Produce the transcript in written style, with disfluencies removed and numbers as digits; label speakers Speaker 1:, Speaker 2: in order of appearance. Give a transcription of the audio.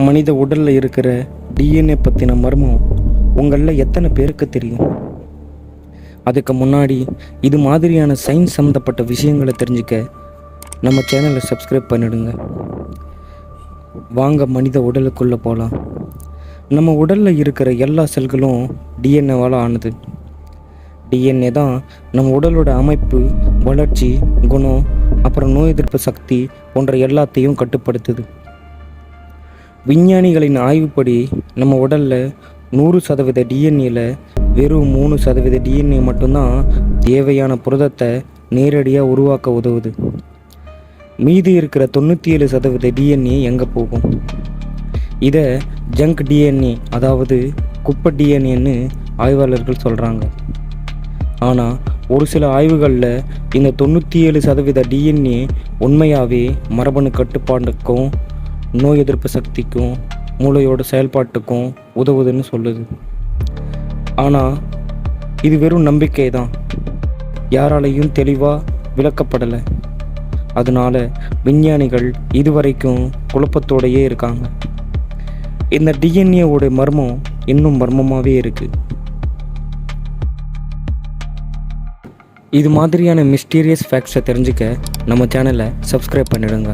Speaker 1: மனித உடலில் இருக்கிற டிஎன்ஏ பற்றின மர்மம் உங்களில் எத்தனை பேருக்கு தெரியும்? அதுக்கு முன்னாடி இது மாதிரியான சயின்ஸ் சம்மந்தப்பட்ட விஷயங்களை தெரிஞ்சுக்க நம்ம சேனலை சப்ஸ்கிரைப் பண்ணிடுங்க. வாங்க மனித உடலுக்குள்ளே போகலாம். நம்ம உடலில் இருக்கிற எல்லா செல்களும் டிஎன்ஏவால் ஆனது. டிஎன்ஏ தான் நம்ம உடலோட அமைப்பு, வளர்ச்சி, குணம், அப்புறம் நோய் எதிர்ப்பு சக்தி போன்ற எல்லாத்தையும் கட்டுப்படுத்துது. விஞ்ஞானிகளின் ஆய்வுப்படி நம்ம உடலில் 100% டிஎன்ஏல வெறும் 3% டிஎன்ஏ மட்டும்தான் தேவையான புரதத்தை நேரடியாக உருவாக்க உதவுது. மீதி இருக்கிற 97% டிஎன்ஏ எங்கே போகும்? இதை ஜங்க் டிஎன்ஏ, அதாவது குப்பை டிஎன்ஏன்னு ஆய்வாளர்கள் சொல்கிறாங்க. ஆனால் ஒரு சில ஆய்வுகளில் இந்த 97% டிஎன்ஏ உண்மையாகவே மரபணு கட்டுப்பாட்டுக்கும், நோய் எதிர்ப்பு சக்திக்கும், மூளையோட செயல்பாட்டுக்கும் உதவுதுன்னு சொல்லுது. ஆனால் இது வெறும் நம்பிக்கை தான், யாராலையும் தெளிவாக விளக்கப்படலை. அதனால விஞ்ஞானிகள் இதுவரைக்கும் குழப்பத்தோடையே இருக்காங்க. இந்த டிஎன்ஏவோட மர்மம் இன்னும் மர்மமாகவே இருக்குது. இது மாதிரியான மிஸ்டீரியஸ் ஃபேக்ட்ஸை தெரிஞ்சுக்க நம்ம சேனலை சப்ஸ்கிரைப் பண்ணிடுங்க.